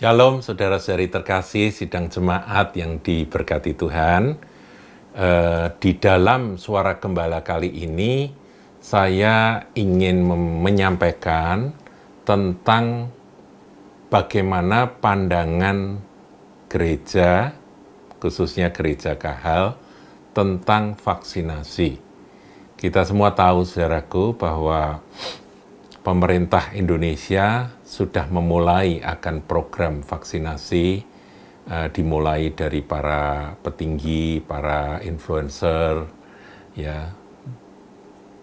Shalom saudara-saudari terkasih, sidang jemaat yang diberkati Tuhan. Di dalam Suara Gembala kali ini, saya ingin menyampaikan tentang bagaimana pandangan gereja, khususnya gereja Kahal, tentang vaksinasi. Kita semua tahu, saudaraku, bahwa pemerintah Indonesia sudah memulai akan program vaksinasi, dimulai dari para petinggi, para influencer, ya.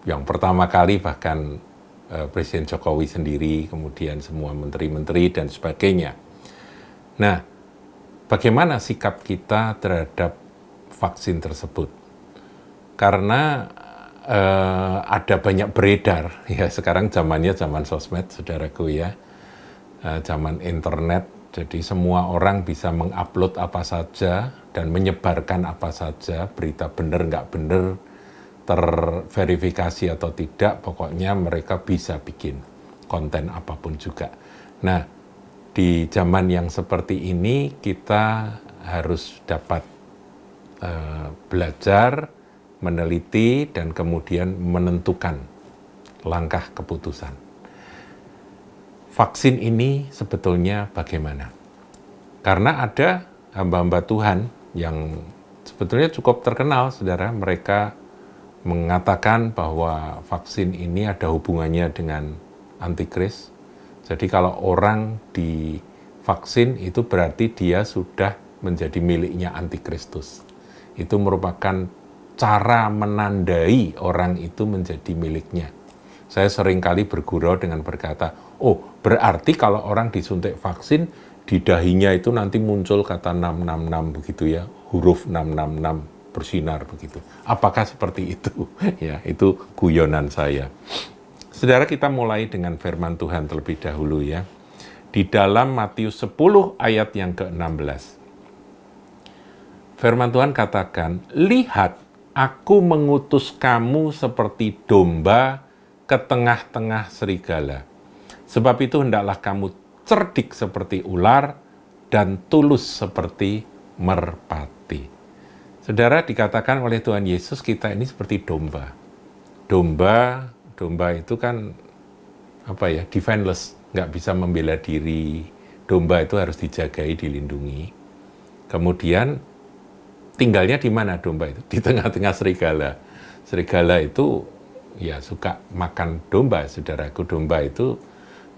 Yang pertama kali bahkan Presiden Jokowi sendiri, kemudian semua menteri-menteri dan sebagainya. Nah, bagaimana sikap kita terhadap vaksin tersebut? Karena ada banyak beredar, ya sekarang zamannya zaman sosmed, saudaraku ya, zaman internet, jadi semua orang bisa mengupload apa saja dan menyebarkan apa saja, berita benar nggak benar, terverifikasi atau tidak, pokoknya mereka bisa bikin konten apapun juga. Nah, di zaman yang seperti ini kita harus dapat belajar, meneliti, dan kemudian menentukan langkah keputusan. Vaksin ini sebetulnya bagaimana? Karena ada hamba-hamba Tuhan yang sebetulnya cukup terkenal, saudara. Mereka mengatakan bahwa vaksin ini ada hubungannya dengan antikris. Jadi kalau orang divaksin itu berarti dia sudah menjadi miliknya antikristus. Itu merupakan cara menandai orang itu menjadi miliknya. Saya seringkali bergurau dengan berkata, oh berarti kalau orang disuntik vaksin, di dahinya itu nanti muncul kata 666 begitu ya, huruf 666 bersinar begitu. Apakah seperti itu? Ya, itu guyonan saya. Saudara, kita mulai dengan firman Tuhan terlebih dahulu ya. Di dalam Matius 10 ayat yang ke-16. Firman Tuhan katakan, lihat, aku mengutus kamu seperti domba ke tengah-tengah serigala. Sebab itu hendaklah kamu cerdik seperti ular dan tulus seperti merpati. Saudara, dikatakan oleh Tuhan Yesus kita ini seperti domba. Domba itu kan defenseless, nggak bisa membela diri. Domba itu harus dijagai, dilindungi. Kemudian tinggalnya di mana domba itu? Di tengah-tengah serigala. Serigala itu ya suka makan domba, saudaraku. Domba itu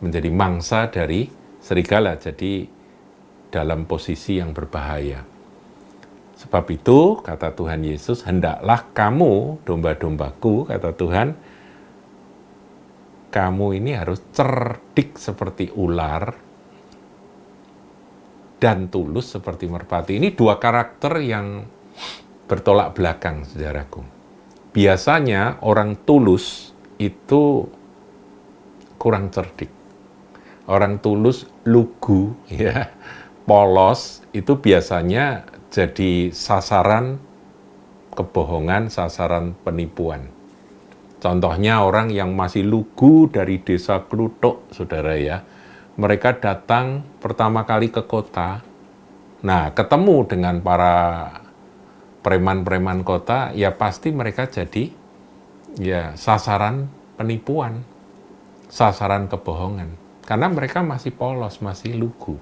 menjadi mangsa dari serigala, jadi dalam posisi yang berbahaya. Sebab itu, kata Tuhan Yesus, hendaklah kamu, domba-dombaku, kata Tuhan, kamu ini harus cerdik seperti ular dan tulus seperti merpati. Ini dua karakter yang bertolak belakang, saudaraku. Biasanya orang tulus itu kurang cerdik. Orang tulus lugu, ya, polos, itu biasanya jadi sasaran kebohongan, sasaran penipuan. Contohnya orang yang masih lugu dari desa Kluthuk, saudara ya. Mereka datang pertama kali ke kota, nah ketemu dengan para preman-preman kota, ya pasti mereka jadi ya sasaran penipuan, sasaran kebohongan. Karena mereka masih polos, masih lugu.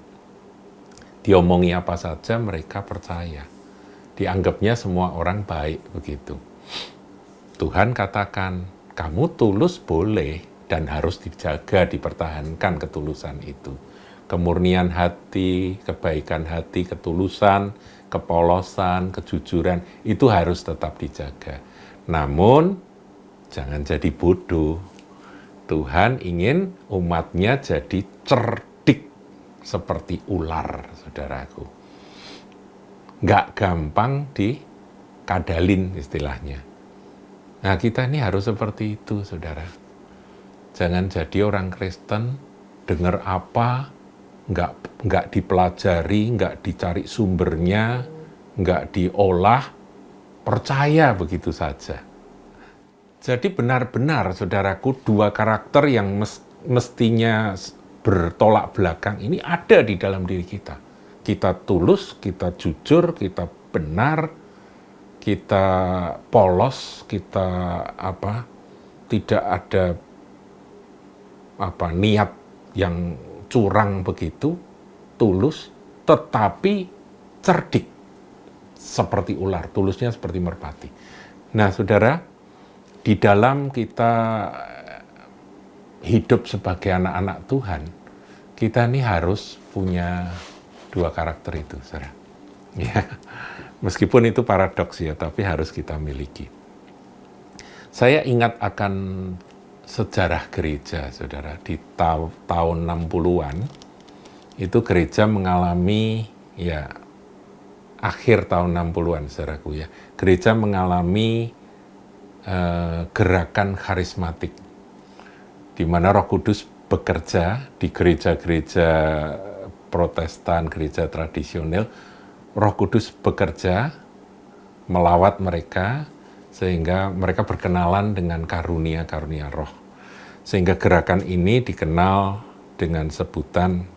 Diomongi apa saja mereka percaya. Dianggapnya semua orang baik begitu. Tuhan katakan, kamu tulus boleh, dan harus dijaga, dipertahankan ketulusan itu. Kemurnian hati, kebaikan hati, ketulusan, kepolosan, kejujuran, itu harus tetap dijaga. Namun, jangan jadi bodoh. Tuhan ingin umatnya jadi cerdik seperti ular, saudaraku. Nggak gampang dikadalin istilahnya. Nah, kita ini harus seperti itu, saudara. Jangan jadi orang Kristen, dengar apa, nggak dipelajari, nggak dicari sumbernya, nggak diolah, percaya begitu saja. Jadi benar-benar, saudaraku, dua karakter yang mestinya bertolak belakang ini ada di dalam diri kita. Kita tulus, kita jujur, kita benar, kita polos, kita tidak ada niat yang curang begitu, tulus, tetapi cerdik seperti ular, tulusnya seperti merpati. Nah, saudara, di dalam kita hidup sebagai anak-anak Tuhan, kita ini harus punya dua karakter itu, saudara. Ya, meskipun itu paradoks ya, tapi harus kita miliki. Saya ingat akan sejarah gereja, saudara, di tahun 60-an, itu gereja mengalami, ya, akhir tahun 60-an, saudaraku ya, gereja mengalami gerakan karismatik, di mana Roh Kudus bekerja di gereja-gereja Protestan, gereja tradisional. Roh Kudus bekerja melawat mereka, sehingga mereka berkenalan dengan karunia-karunia roh. Sehingga gerakan ini dikenal dengan sebutan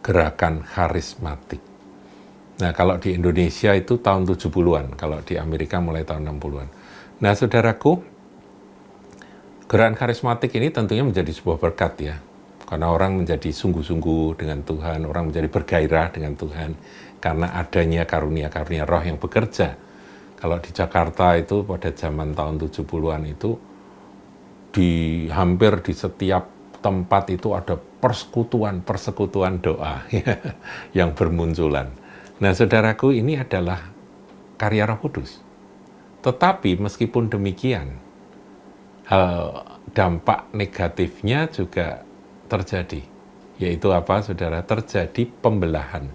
gerakan karismatik. Nah, kalau di Indonesia itu tahun 70-an, kalau di Amerika mulai tahun 60-an. Nah, saudaraku, gerakan karismatik ini tentunya menjadi sebuah berkat ya. Karena orang menjadi sungguh-sungguh dengan Tuhan, orang menjadi bergairah dengan Tuhan, karena adanya karunia-karunia roh yang bekerja. Kalau di Jakarta itu pada zaman tahun 70-an itu, hampir di setiap tempat itu ada persekutuan doa yang bermunculan. Nah, saudaraku, ini adalah karya Roh Kudus. Tetapi meskipun demikian, hal dampak negatifnya juga terjadi. Yaitu apa, saudara? Terjadi pembelahan.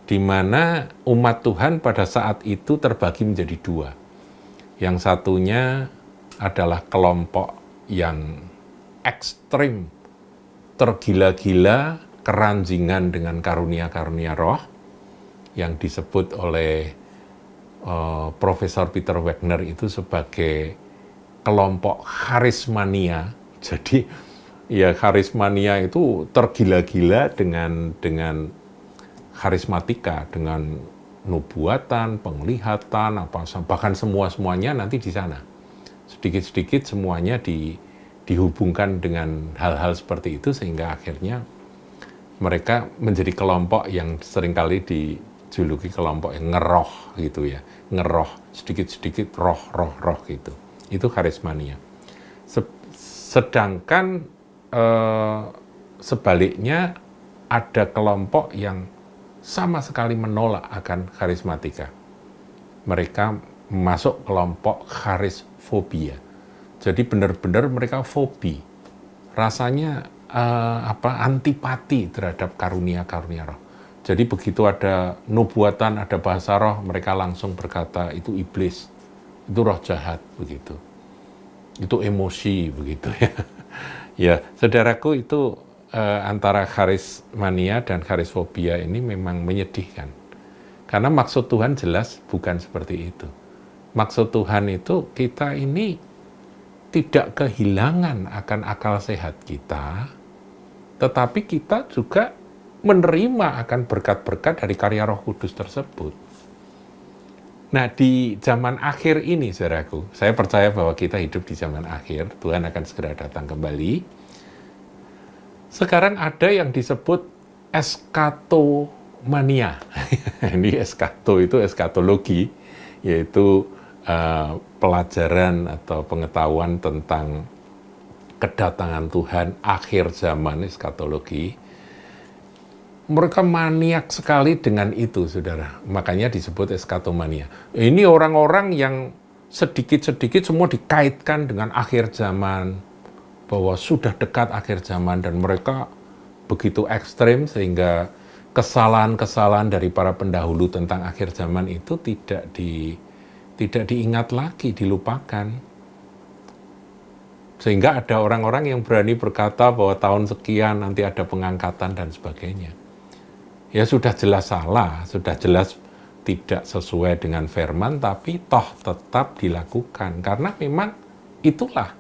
Di mana umat Tuhan pada saat itu terbagi menjadi dua. Yang satunya adalah kelompok yang ekstrim, tergila-gila, keranjingan dengan karunia-karunia roh, yang disebut oleh Profesor Peter Wagner itu sebagai kelompok karismania. Jadi ya, karismania itu tergila-gila dengan karismatika, dengan nubuatan, penglihatan, bahkan semuanya nanti di sana. Sedikit-sedikit semuanya dihubungkan dengan hal-hal seperti itu, sehingga akhirnya mereka menjadi kelompok yang seringkali dijuluki kelompok yang ngeroh gitu ya, ngeroh, sedikit-sedikit roh gitu. Itu karismania. Sedangkan sebaliknya ada kelompok yang sama sekali menolak akan karismatika. Mereka masuk kelompok karisfobia. Jadi benar-benar mereka fobi. Rasanya antipati terhadap karunia-karunia roh. Jadi begitu ada nubuatan, ada bahasa roh, mereka langsung berkata itu iblis, itu roh jahat begitu. Itu emosi begitu ya. Ya, saudaraku, itu antara karismania dan karisfobia ini memang menyedihkan. Karena maksud Tuhan jelas bukan seperti itu. Maksud Tuhan itu kita ini tidak kehilangan akan akal sehat kita, tetapi kita juga menerima akan berkat-berkat dari karya Roh Kudus tersebut. Nah, di zaman akhir ini, saudaraku, saya percaya bahwa kita hidup di zaman akhir, Tuhan akan segera datang kembali. Sekarang ada yang disebut eskatomania. Ini eskato itu eskatologi, yaitu pelajaran atau pengetahuan tentang kedatangan Tuhan, akhir zaman, eskatologi. Mereka maniak sekali dengan itu, saudara. Makanya disebut eskatomania. Ini orang-orang yang sedikit-sedikit semua dikaitkan dengan akhir zaman, bahwa sudah dekat akhir zaman, dan mereka begitu ekstrem sehingga kesalahan-kesalahan dari para pendahulu tentang akhir zaman itu tidak diingat lagi, dilupakan. Sehingga ada orang-orang yang berani berkata bahwa tahun sekian nanti ada pengangkatan dan sebagainya. Ya sudah jelas salah, sudah jelas tidak sesuai dengan firman, tapi toh tetap dilakukan. Karena memang itulah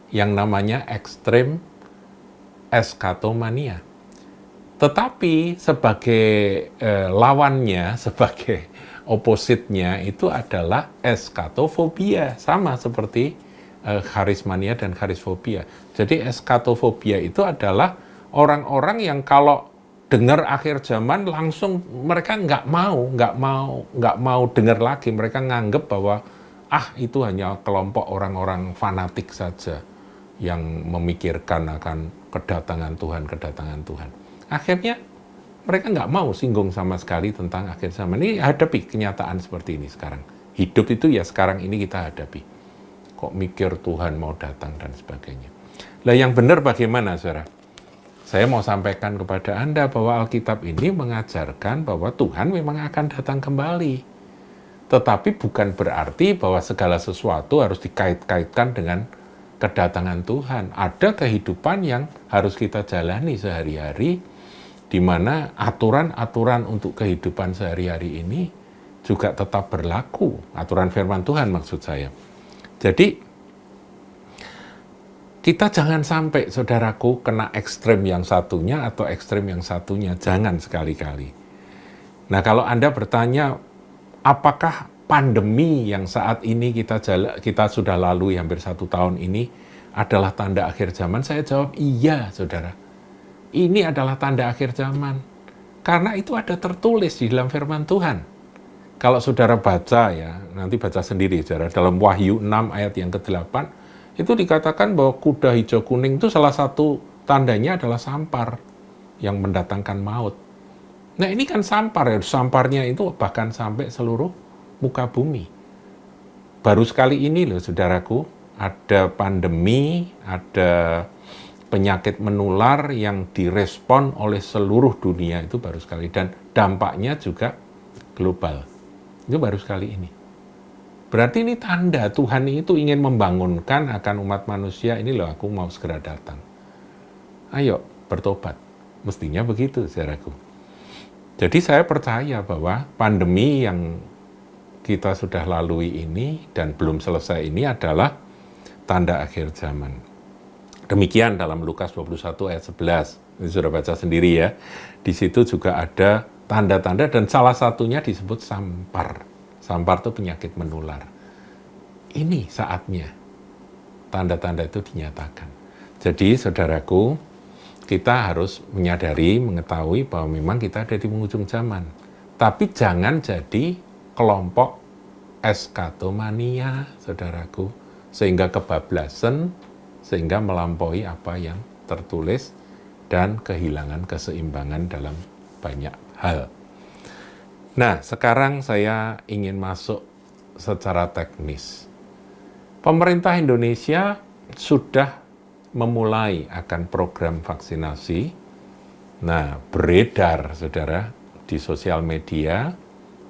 yang namanya ekstrem eskatomania. Tetapi sebagai lawannya, sebagai opositnya itu adalah eskatofobia, sama seperti karismania dan karisfobia. Jadi eskatofobia itu adalah orang-orang yang kalau dengar akhir zaman langsung mereka nggak mau dengar lagi. Mereka nganggep bahwa itu hanya kelompok orang-orang fanatik saja yang memikirkan akan kedatangan Tuhan. Akhirnya mereka nggak mau singgung sama sekali tentang akhir zaman. Ini hadapi kenyataan seperti ini sekarang. Hidup itu ya sekarang ini kita hadapi. Kok mikir Tuhan mau datang dan sebagainya. Lah yang benar bagaimana, saudara? Saya mau sampaikan kepada Anda bahwa Alkitab ini mengajarkan bahwa Tuhan memang akan datang kembali. Tetapi bukan berarti bahwa segala sesuatu harus dikait-kaitkan dengan kedatangan Tuhan. Ada kehidupan yang harus kita jalani sehari-hari, di mana aturan-aturan untuk kehidupan sehari-hari ini juga tetap berlaku. Aturan firman Tuhan maksud saya. Jadi, kita jangan sampai, saudaraku, kena ekstrem yang satunya atau ekstrem yang satunya. Jangan sekali-kali. Nah, kalau Anda bertanya, apakah pandemi yang saat ini kita sudah lalui hampir 1 tahun ini adalah tanda akhir zaman? Saya jawab, iya, saudara. Ini adalah tanda akhir zaman. Karena itu ada tertulis di dalam firman Tuhan. Kalau saudara baca ya, nanti baca sendiri saudara, dalam Wahyu 6 ayat yang ke-8, itu dikatakan bahwa kuda hijau kuning itu salah satu tandanya adalah sampar yang mendatangkan maut. Nah ini kan sampar ya, samparnya itu bahkan sampai seluruh muka bumi. Baru sekali ini loh saudaraku, ada pandemi, ada penyakit menular yang direspon oleh seluruh dunia, itu baru sekali. Dan dampaknya juga global. Itu baru sekali ini. Berarti ini tanda Tuhan itu ingin membangunkan akan umat manusia, ini loh aku mau segera datang. Ayo bertobat. Mestinya begitu, saudaraku. Jadi saya percaya bahwa pandemi yang kita sudah lalui ini dan belum selesai ini adalah tanda akhir zaman. Demikian dalam Lukas 21 ayat 11. Ini sudah baca sendiri ya. Di situ juga ada tanda-tanda dan salah satunya disebut sampar. Sampar itu penyakit menular. Ini saatnya tanda-tanda itu dinyatakan. Jadi saudaraku, kita harus menyadari, mengetahui bahwa memang kita ada di penghujung zaman. Tapi jangan jadi kelompok eskatomania, saudaraku, sehingga kebablasan, sehingga melampaui apa yang tertulis dan kehilangan keseimbangan dalam banyak hal. Nah, sekarang saya ingin masuk secara teknis. Pemerintah Indonesia sudah memulai akan program vaksinasi. Nah, beredar, saudara, di sosial media,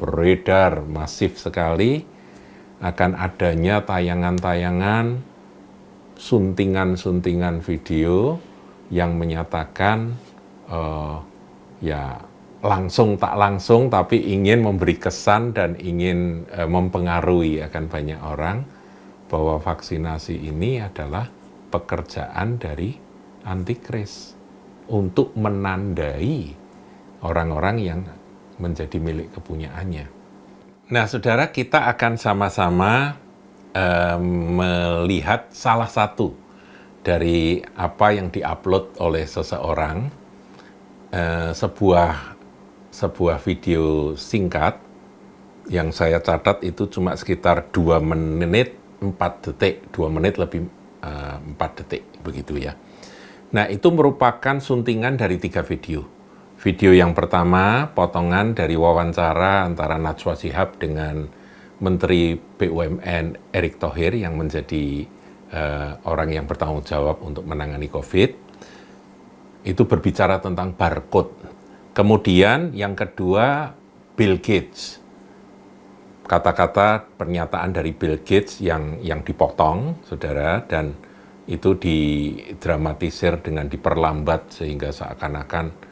beredar masif sekali akan adanya tayangan-tayangan, suntingan-suntingan video yang menyatakan langsung tak langsung tapi ingin memberi kesan dan ingin mempengaruhi akan banyak orang bahwa vaksinasi ini adalah pekerjaan dari antikris untuk menandai orang-orang yang menjadi milik kepunyaannya. Nah, saudara, kita akan sama-sama melihat salah satu dari apa yang diupload oleh seseorang, sebuah video singkat yang saya catat itu cuma sekitar 2 menit 4 detik, 2 menit lebih 4 detik begitu ya. Nah, itu merupakan suntingan dari 3 video. Video yang pertama, potongan dari wawancara antara Najwa Shihab dengan Menteri BUMN Erick Thohir yang menjadi orang yang bertanggung jawab untuk menangani COVID. Itu berbicara tentang barcode. Kemudian yang kedua, Bill Gates. Kata-kata pernyataan dari Bill Gates yang dipotong, saudara, dan itu didramatisir dengan diperlambat sehingga seakan-akan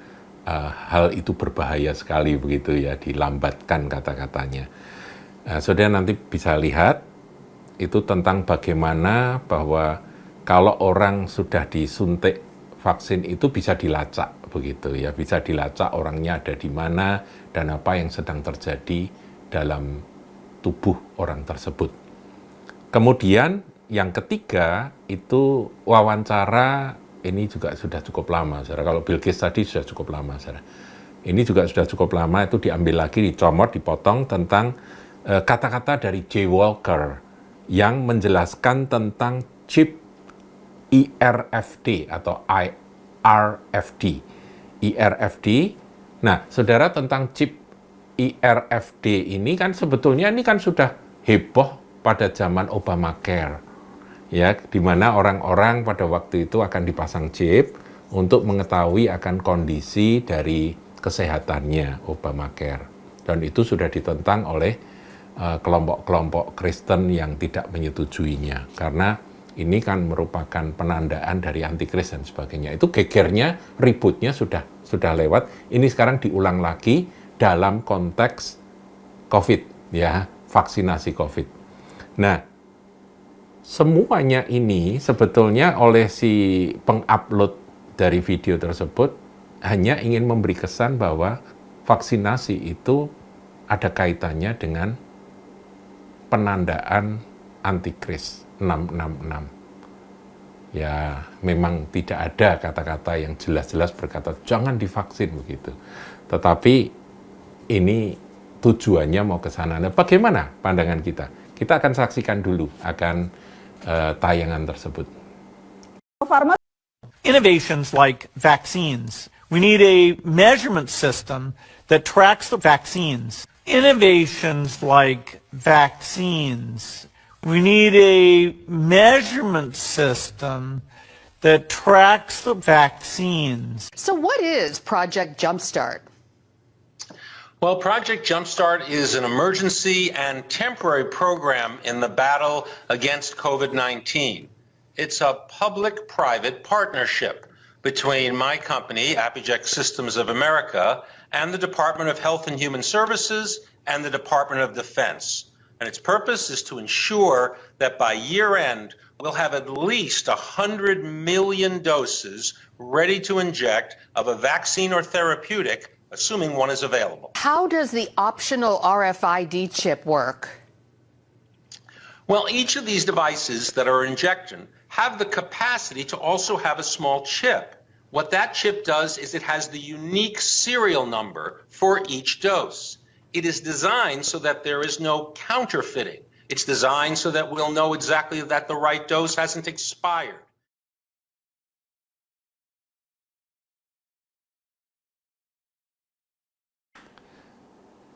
hal itu berbahaya sekali begitu ya, dilambatkan kata-katanya. Saudara nanti bisa lihat itu tentang bagaimana bahwa kalau orang sudah disuntik vaksin itu bisa dilacak begitu ya, bisa dilacak orangnya ada di mana dan apa yang sedang terjadi dalam tubuh orang tersebut. Kemudian yang ketiga itu wawancara, ini juga sudah cukup lama, saudara. Kalau Bill Gates tadi sudah cukup lama, saudara. Ini juga sudah cukup lama, itu diambil lagi, dicomot, dipotong tentang kata-kata dari Jay Walker yang menjelaskan tentang chip IRFD atau IRFD. IRFD. Nah, saudara, tentang chip IRFD ini kan sebetulnya ini kan sudah heboh pada zaman Obamacare. Ya, di mana orang-orang pada waktu itu akan dipasang chip untuk mengetahui akan kondisi dari kesehatannya Obamacare. Dan itu sudah ditentang oleh kelompok-kelompok Kristen yang tidak menyetujuinya. Karena ini kan merupakan penandaan dari antikris dan sebagainya. Itu gegernya, ributnya sudah lewat. Ini sekarang diulang lagi dalam konteks COVID, ya, vaksinasi COVID. Nah, semuanya ini sebetulnya oleh si pengupload dari video tersebut hanya ingin memberi kesan bahwa vaksinasi itu ada kaitannya dengan penandaan antikris 666. Ya, memang tidak ada kata-kata yang jelas-jelas berkata jangan divaksin begitu. Tetapi ini tujuannya mau ke sana. Nah, bagaimana pandangan kita? Kita akan saksikan dulu akan tayangan tersebut. Innovations like vaccines. We need a measurement system that tracks the vaccines. Innovations like vaccines. We need a measurement system that tracks the vaccines. So what is Project Jumpstart? Well, Project Jumpstart is an emergency and temporary program in the battle against COVID-19. It's a public-private partnership between my company, Apigec Systems of America, and the Department of Health and Human Services and the Department of Defense. And its purpose is to ensure that by year end, we'll have at least 100 million doses ready to inject of a vaccine or therapeutic, assuming one is available. How does the optional RFID chip work? Well, each of these devices that are injected have the capacity to also have a small chip. What that chip does is it has the unique serial number for each dose. It is designed so that there is no counterfeiting. It's designed so that we'll know exactly that the right dose hasn't expired.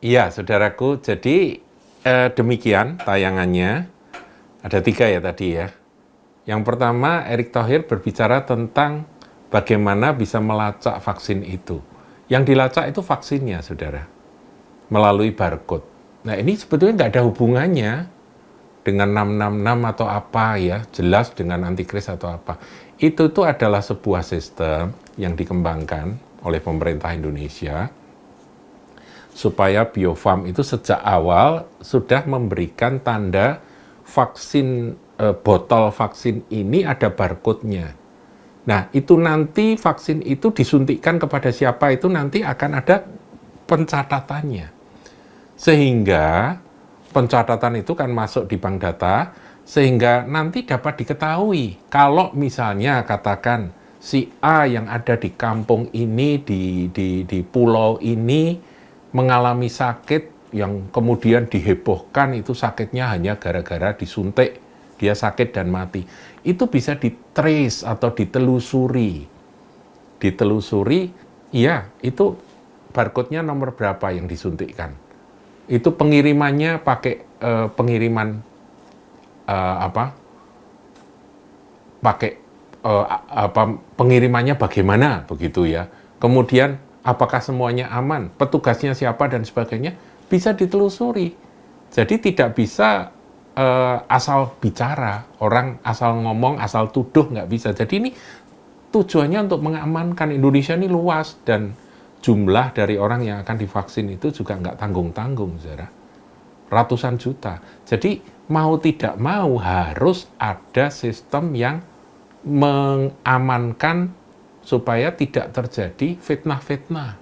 Iya, saudaraku, jadi demikian tayangannya. Ada 3 ya tadi ya. Yang pertama, Erick Thohir berbicara tentang bagaimana bisa melacak vaksin itu. Yang dilacak itu vaksinnya, saudara, melalui barcode. Nah, ini sebetulnya nggak ada hubungannya dengan 666 atau apa ya, jelas dengan antikris atau apa. Itu tuh adalah sebuah sistem yang dikembangkan oleh pemerintah Indonesia supaya Bio Farma itu sejak awal sudah memberikan tanda vaksin, botol vaksin ini ada barcode-nya. Nah, itu nanti vaksin itu disuntikkan kepada siapa itu nanti akan ada pencatatannya. Sehingga pencatatan itu kan masuk di bank data, sehingga nanti dapat diketahui kalau misalnya katakan si A yang ada di kampung ini, di pulau ini mengalami sakit yang kemudian dihebohkan itu sakitnya hanya gara-gara disuntik, dia sakit dan mati. Itu bisa ditrace atau ditelusuri. Ditelusuri, iya, itu barcode-nya nomor berapa yang disuntikkan. Itu pengirimannya pakai pengiriman pengirimannya bagaimana begitu ya. Kemudian apakah semuanya aman, petugasnya siapa dan sebagainya bisa ditelusuri. Jadi tidak bisa asal bicara, orang asal ngomong, asal tuduh, nggak bisa. Jadi ini tujuannya untuk mengamankan. Indonesia ini luas dan jumlah dari orang yang akan divaksin itu juga nggak tanggung-tanggung, saudara. Ratusan juta. Jadi mau tidak mau harus ada sistem yang mengamankan supaya tidak terjadi fitnah-fitnah.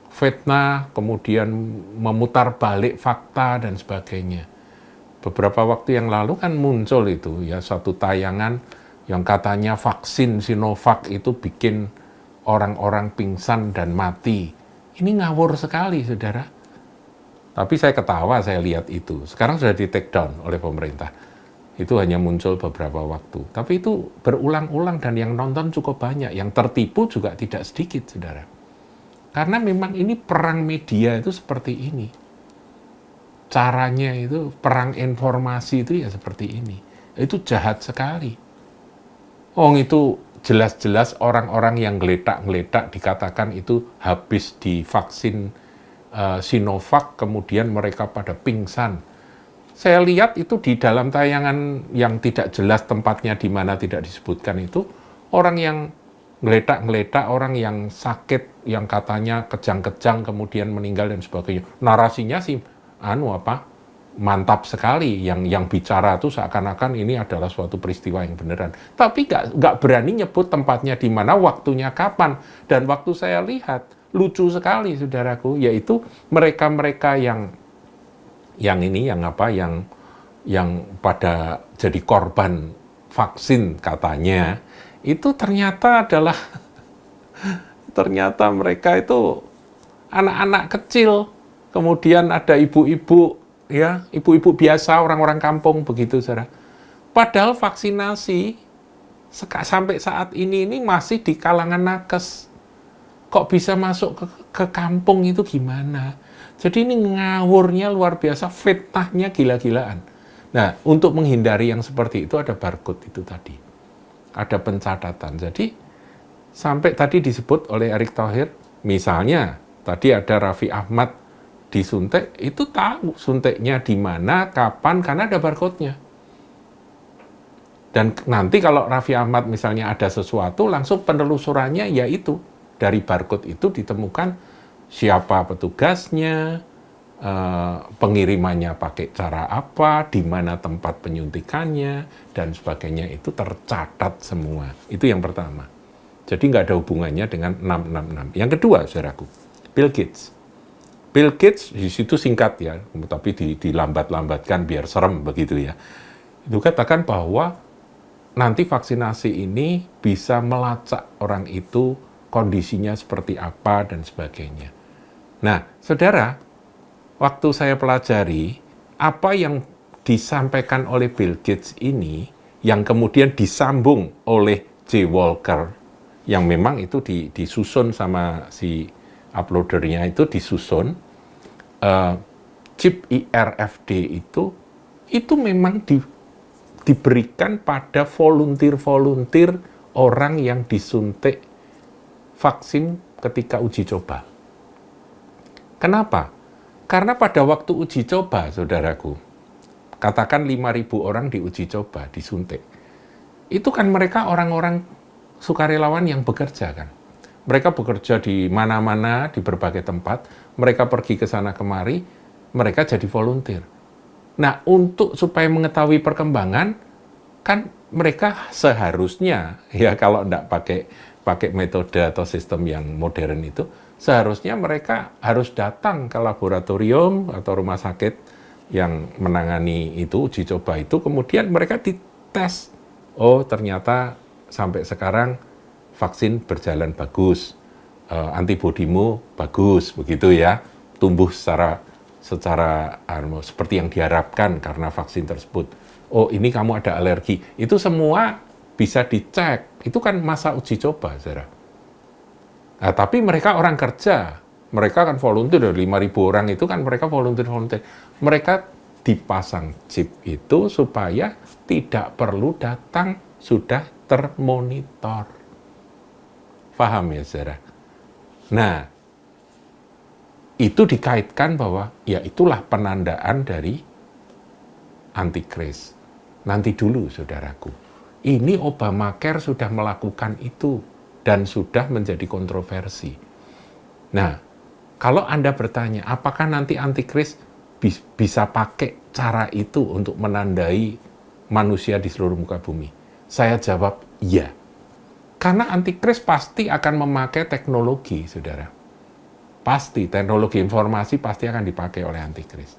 Fitnah, kemudian memutar balik fakta dan sebagainya. Beberapa waktu yang lalu kan muncul itu ya satu tayangan yang katanya vaksin Sinovac itu bikin orang-orang pingsan dan mati. Ini ngawur sekali, saudara. Tapi saya ketawa, saya lihat itu. Sekarang sudah di take down oleh pemerintah. Itu hanya muncul beberapa waktu. Tapi itu berulang-ulang dan yang nonton cukup banyak. Yang tertipu juga tidak sedikit, saudara. Karena memang ini perang media itu seperti ini. Caranya itu, perang informasi itu ya seperti ini. Itu jahat sekali. Oh, itu jelas-jelas orang-orang yang ngeletak-ngeletak dikatakan itu habis divaksin Sinovac, kemudian mereka pada pingsan. Saya lihat itu di dalam tayangan yang tidak jelas tempatnya di mana tidak disebutkan itu, orang yang ngeletak-ngeletak, orang yang sakit, yang katanya kejang-kejang, kemudian meninggal dan sebagainya. Narasinya sih, mantap sekali. Yang bicara itu seakan-akan ini adalah suatu peristiwa yang beneran. Tapi nggak berani nyebut tempatnya di mana, waktunya kapan. Dan waktu saya lihat, lucu sekali, saudaraku, yaitu mereka-mereka yang pada jadi korban vaksin katanya, itu ternyata mereka itu anak-anak kecil, kemudian ada ibu-ibu, ya, ibu-ibu biasa, orang-orang kampung begitu, saudara. Padahal vaksinasi sampai saat ini masih di kalangan nakes. Kok bisa masuk ke kampung itu gimana? Jadi ini ngawurnya luar biasa, fitnahnya gila-gilaan. Nah, untuk menghindari yang seperti itu ada barcode itu tadi. Ada pencatatan. Jadi, sampai tadi disebut oleh Erick Thohir, misalnya, tadi ada Raffi Ahmad disuntik, itu tahu suntiknya di mana, kapan, karena ada barcode-nya. Dan nanti kalau Raffi Ahmad misalnya ada sesuatu, langsung penelusurannya yaitu dari barcode itu ditemukan siapa petugasnya, pengirimannya pakai cara apa, di mana tempat penyuntikannya, dan sebagainya itu tercatat semua. Itu yang pertama. Jadi nggak ada hubungannya dengan 666. Yang kedua, saudaraku, Bill Gates. Bill Gates di situ singkat ya, tapi dilambat-lambatkan biar serem begitu ya. Itu katakan bahwa nanti vaksinasi ini bisa melacak orang itu kondisinya seperti apa dan sebagainya. Nah, saudara, waktu saya pelajari apa yang disampaikan oleh Bill Gates ini, yang kemudian disambung oleh J. Walker, yang memang itu disusun sama si uploadernya itu disusun, chip IRFD itu memang diberikan pada volunteer orang yang disuntik vaksin ketika uji coba. Kenapa? Karena pada waktu uji coba, saudaraku, katakan 5.000 orang diuji coba, disuntik. Itu kan mereka orang-orang sukarelawan yang bekerja kan. Mereka bekerja di mana-mana, di berbagai tempat, mereka pergi ke sana kemari, mereka jadi volunteer. Nah, supaya mengetahui perkembangan, kan mereka seharusnya, ya kalau enggak pakai metode atau sistem yang modern itu, seharusnya mereka harus datang ke laboratorium atau rumah sakit yang menangani itu, uji coba itu, kemudian mereka dites. Oh, ternyata sampai sekarang vaksin berjalan bagus, antibodimu bagus, begitu ya, tumbuh secara seperti yang diharapkan karena vaksin tersebut. Oh, ini kamu ada alergi. Itu semua bisa dicek. Itu kan masa uji coba, saudara. Nah, tapi mereka orang kerja. Mereka kan volunteer, 5.000 orang itu kan mereka volunteer. Mereka dipasang chip itu supaya tidak perlu datang, sudah termonitor. Paham ya, saudara? Nah, itu dikaitkan bahwa ya itulah penandaan dari antikris. Nanti dulu, saudaraku. Ini Obamacare sudah melakukan itu dan sudah menjadi kontroversi. Nah, kalau Anda bertanya, apakah nanti antikris bisa pakai cara itu untuk menandai manusia di seluruh muka bumi? Saya jawab, iya. Karena antikris pasti akan memakai teknologi, saudara. Pasti, teknologi informasi pasti akan dipakai oleh antikris.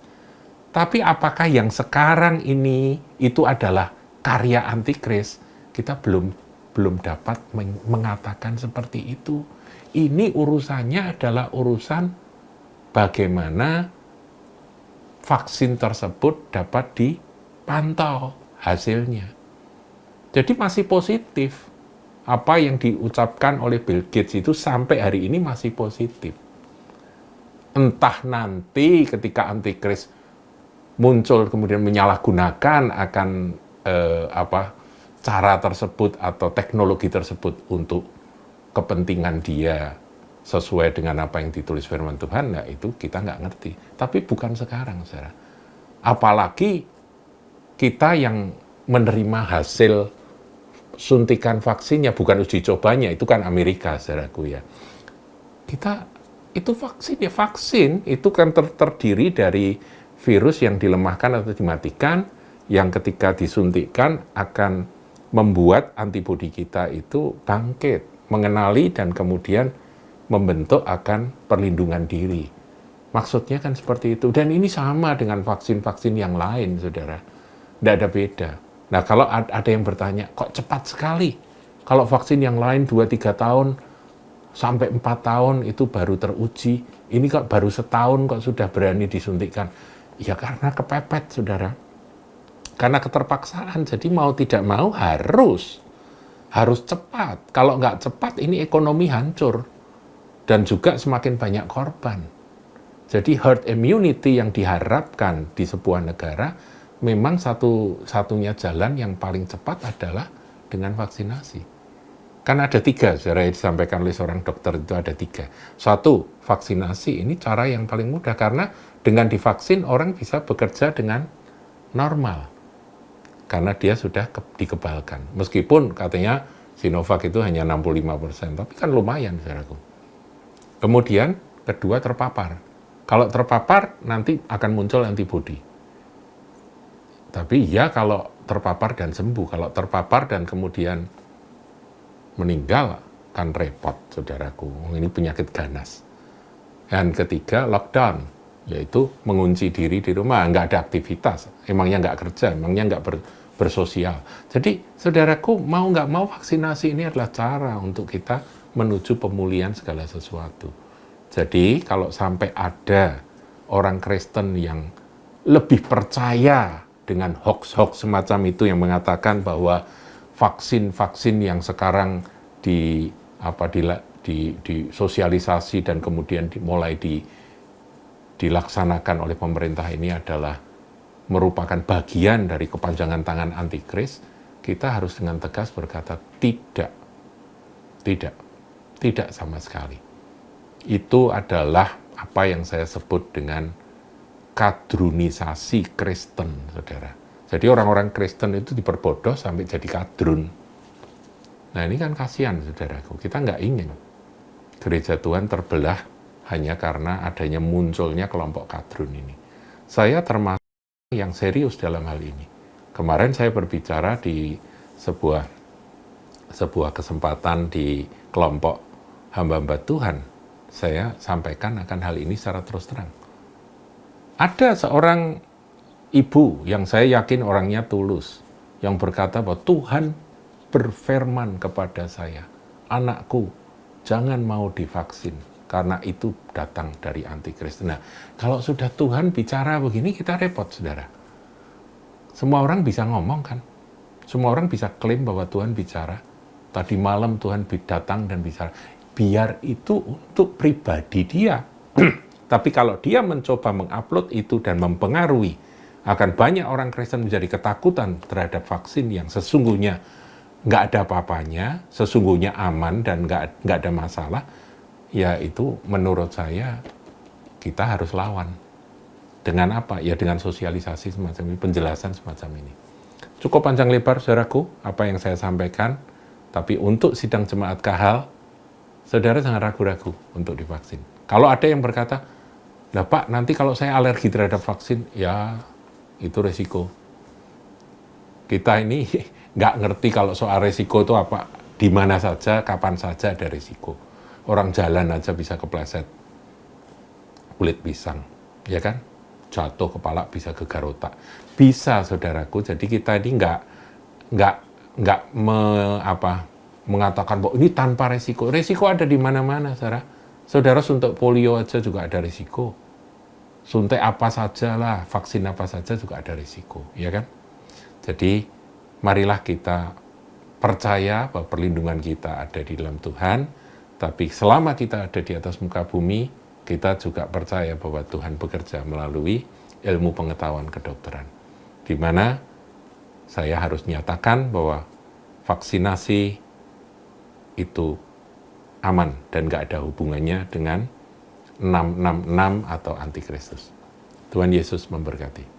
Tapi apakah yang sekarang ini itu adalah karya antikris? Kita belum dapat mengatakan seperti itu. Ini urusannya adalah urusan bagaimana vaksin tersebut dapat dipantau hasilnya. Jadi masih positif. Apa yang diucapkan oleh Bill Gates itu sampai hari ini masih positif. Entah nanti ketika antikris muncul kemudian menyalahgunakan akan cara tersebut atau teknologi tersebut untuk kepentingan dia sesuai dengan apa yang ditulis firman Tuhan, nah itu kita nggak ngerti. Tapi bukan sekarang, saudara. Apalagi kita yang menerima hasil suntikan vaksinnya, bukan uji cobanya, itu kan Amerika, saudaraku ya. Kita, itu vaksin itu kan terdiri dari virus yang dilemahkan atau dimatikan, yang ketika disuntikkan akan membuat antibodi kita itu bangkit, mengenali dan kemudian membentuk akan perlindungan diri. Maksudnya kan seperti itu. Dan ini sama dengan vaksin-vaksin yang lain, saudara. Tidak ada beda. Nah, kalau ada yang bertanya, kok cepat sekali? Kalau vaksin yang lain 2-3 tahun, sampai 4 tahun itu baru teruji. Ini kok baru setahun kok sudah berani disuntikkan. Ya karena kepepet, saudara. Karena keterpaksaan, jadi mau tidak mau harus cepat. Kalau nggak cepat, ini ekonomi hancur. Dan juga semakin banyak korban. Jadi herd immunity yang diharapkan di sebuah negara, memang satu-satunya jalan yang paling cepat adalah dengan vaksinasi. Kan ada 3, saudara, yang disampaikan oleh seorang dokter itu ada 3. 1, vaksinasi ini cara yang paling mudah karena dengan divaksin orang bisa bekerja dengan normal. Karena dia sudah dikebalkan. Meskipun katanya Sinovac itu hanya 65%, tapi kan lumayan, saudaraku. Kemudian kedua terpapar. Kalau terpapar nanti akan muncul antibodi. Tapi ya kalau terpapar dan sembuh, kalau terpapar dan kemudian meninggal kan repot, saudaraku. Ini penyakit ganas. Dan ketiga, lockdown, yaitu mengunci diri di rumah, nggak ada aktivitas, emangnya nggak kerja, emangnya nggak bersosial. Jadi, saudaraku, mau nggak mau vaksinasi ini adalah cara untuk kita menuju pemulihan segala sesuatu. Jadi, kalau sampai ada orang Kristen yang lebih percaya dengan hoax-hoax semacam itu yang mengatakan bahwa vaksin-vaksin yang sekarang disosialisasi dan kemudian mulai dilaksanakan oleh pemerintah ini adalah merupakan bagian dari kepanjangan tangan antikris, kita harus dengan tegas berkata tidak sama sekali. Itu adalah apa yang saya sebut dengan kadrunisasi Kristen, saudara. Jadi orang-orang Kristen itu diperbodoh sampai jadi kadrun. Nah ini kan kasihan, saudaraku. Kita nggak ingin gereja Tuhan terbelah hanya karena adanya munculnya kelompok kadrun ini. Saya termasuk yang serius dalam hal ini. Kemarin saya berbicara di sebuah kesempatan di kelompok hamba-hamba Tuhan. Saya sampaikan akan hal ini secara terus terang. Ada seorang ibu yang saya yakin orangnya tulus, yang berkata bahwa Tuhan berfirman kepada saya, anakku, jangan mau divaksin, karena itu datang dari antikris. Nah, kalau sudah Tuhan bicara begini, kita repot, saudara. Semua orang bisa ngomong kan? Semua orang bisa klaim bahwa Tuhan bicara. Tadi malam Tuhan datang dan bicara. Biar itu untuk pribadi dia. Tapi kalau dia mencoba mengupload itu dan mempengaruhi, akan banyak orang Kristen menjadi ketakutan terhadap vaksin yang sesungguhnya nggak ada apa-apanya, sesungguhnya aman dan nggak ada masalah, ya itu menurut saya kita harus lawan. Dengan apa? Ya dengan sosialisasi semacam ini, penjelasan semacam ini. Cukup panjang lebar, saudaraku, apa yang saya sampaikan. Tapi untuk sidang jemaat Kahal, saudara jangan ragu-ragu untuk divaksin. Kalau ada yang berkata, lah Pak, nanti kalau saya alergi terhadap vaksin, ya itu resiko. Kita ini nggak ngerti kalau soal resiko itu apa. Di mana saja, kapan saja ada risiko. Orang jalan aja bisa kepleset kulit pisang, ya kan? Jatuh kepala bisa gegar otak. Bisa, saudaraku. Jadi kita ini nggak mengatakan bahwa ini tanpa risiko. Risiko ada di mana-mana, saudara. Saudara suntik polio aja juga ada risiko. Suntik apa saja lah, vaksin apa saja juga ada risiko, ya kan? Jadi marilah kita percaya bahwa perlindungan kita ada di dalam Tuhan, tapi selama kita ada di atas muka bumi, kita juga percaya bahwa Tuhan bekerja melalui ilmu pengetahuan kedokteran. Di mana saya harus nyatakan bahwa vaksinasi itu aman dan nggak ada hubungannya dengan 666 atau antikristus. Tuhan Yesus memberkati.